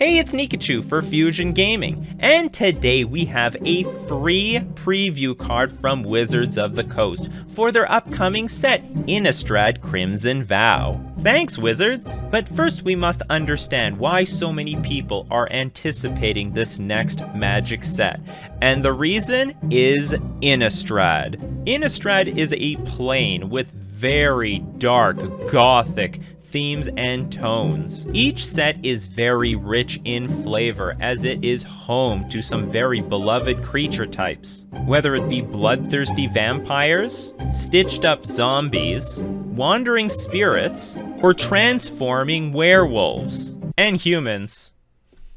Hey, it's Nikachu for Fusion Gaming, and today we have a free preview card from Wizards of the Coast for their upcoming set, Innistrad Crimson Vow. Thanks, Wizards! But first we must understand why so many people are anticipating this next Magic set, and the reason is Innistrad. Innistrad is a plane with very dark, gothic themes and tones. Each set is very rich in flavor as it is home to some very beloved creature types. Whether it be bloodthirsty vampires, stitched up zombies, wandering spirits, or transforming werewolves. And humans.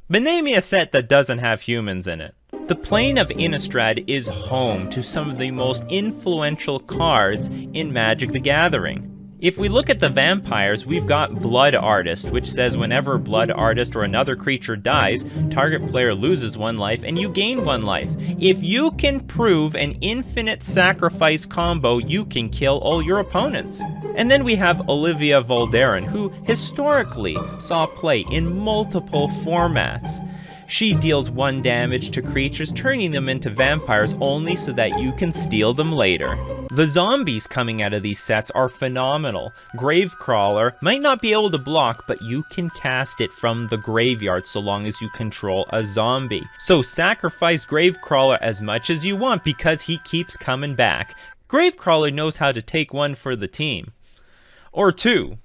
But name me a set that doesn't have humans in it. The plane of Innistrad is home to some of the most influential cards in Magic the Gathering. If we look at the vampires, we've got Blood Artist, which says whenever Blood Artist or another creature dies, target player loses 1 life and you gain 1 life. If you can prove an infinite sacrifice combo, you can kill all your opponents. And then we have Olivia Voldaren, who historically saw play in multiple formats. She deals 1 damage to creatures, turning them into vampires only so that you can steal them later. The zombies coming out of these sets are phenomenal. Gravecrawler might not be able to block, but you can cast it from the graveyard so long as you control a zombie. So sacrifice Gravecrawler as much as you want because he keeps coming back. Gravecrawler knows how to take 1 for the team. Or 2.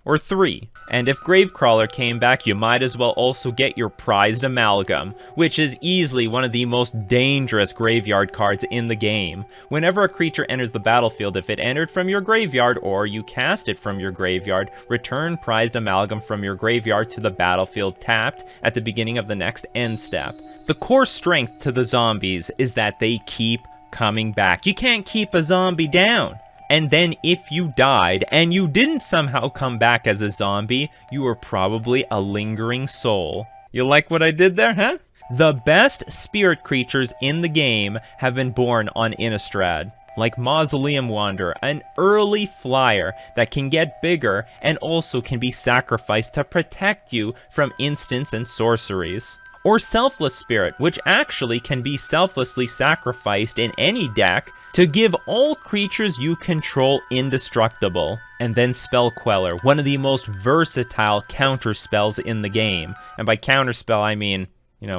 Or 3. And if Gravecrawler came back, you might as well also get your prized Amalgam, which is easily one of the most dangerous graveyard cards in the game. Whenever a creature enters the battlefield, if it entered from your graveyard or you cast it from your graveyard, return prized Amalgam from your graveyard to the battlefield tapped at the beginning of the next end step. The core strength to the zombies is that they keep coming back. You can't keep a zombie down. And then if you died and you didn't somehow come back as a zombie, you were probably a lingering soul. You like what I did there, huh? The best spirit creatures in the game have been born on Innistrad, like Mausoleum Wanderer, an early flyer that can get bigger and also can be sacrificed to protect you from instants and sorceries. Or Selfless Spirit, which actually can be selflessly sacrificed in any deck to give all creatures you control indestructible. And then Spell Queller, one of the most versatile counter spells in the game. And by counter spell, I mean,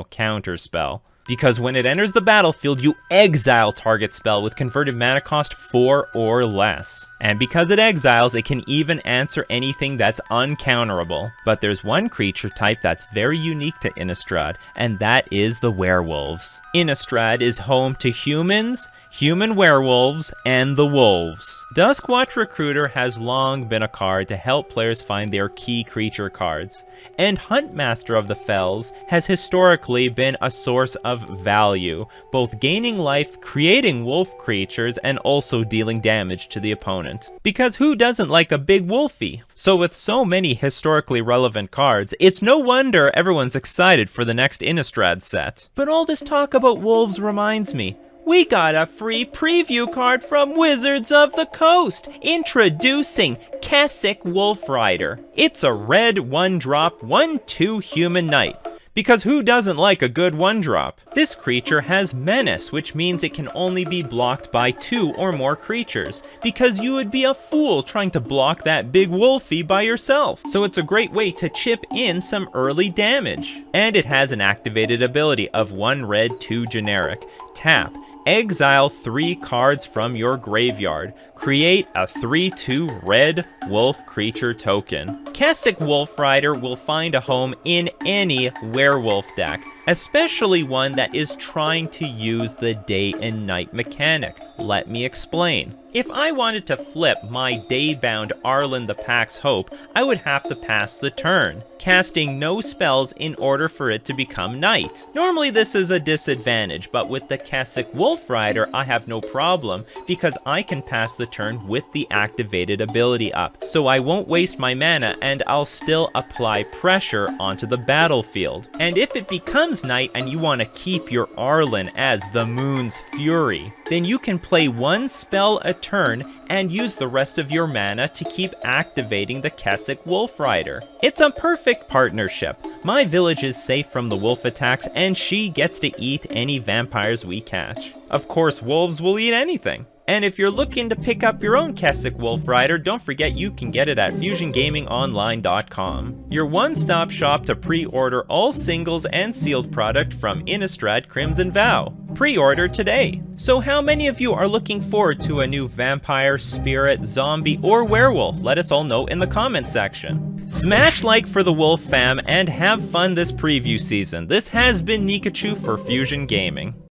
counter spell. Because when it enters the battlefield, you exile target spell with converted mana cost 4 or less. And because it exiles, it can even answer anything that's uncounterable. But there's one creature type that's very unique to Innistrad, and that is the werewolves. Innistrad is home to humans, human werewolves, and the wolves. Duskwatch Recruiter has long been a card to help players find their key creature cards, and Huntmaster of the Fells has historically been a source of value, both gaining life, creating wolf creatures, and also dealing damage to the opponent. Because who doesn't like a big wolfie? So with so many historically relevant cards, it's no wonder everyone's excited for the next Innistrad set. But all this talk about wolves reminds me, we got a free preview card from Wizards of the Coast! Introducing Kessig Wolfrider. It's a red 1-drop, 1/2 human knight. Because who doesn't like a good 1-drop? This creature has Menace, which means it can only be blocked by 2 or more creatures, because you would be a fool trying to block that big wolfie by yourself. So it's a great way to chip in some early damage. And it has an activated ability of 1 red, 2 generic. Tap. Exile 3 cards from your graveyard. Create a 3/2 red wolf creature token. Kessig Wolfrider will find a home in any werewolf deck, especially one that is trying to use the day and night mechanic. Let me explain. If I wanted to flip my day-bound Arlen the Pack's Hope, I would have to pass the turn, casting no spells in order for it to become night. Normally this is a disadvantage, but with the Kessig Wolfrider I have no problem because I can pass the turn with the activated ability up, so I won't waste my mana and I'll still apply pressure onto the battlefield. And if it becomes night and you want to keep your Arlen as the Moon's Fury, then you can play one spell a turn and use the rest of your mana to keep activating the Kessig Wolfrider. It's a perfect partnership. My village is safe from the wolf attacks, and she gets to eat any vampires we catch. Of course, wolves will eat anything. And if you're looking to pick up your own Kessig Wolfrider, don't forget you can get it at FusionGamingOnline.com. Your one-stop shop to pre-order all singles and sealed product from Innistrad Crimson Vow. Pre-order today. So how many of you are looking forward to a new vampire, spirit, zombie, or werewolf? Let us all know in the comment section. Smash like for the Wolf fam and have fun this preview season. This has been Nikachu for Fusion Gaming.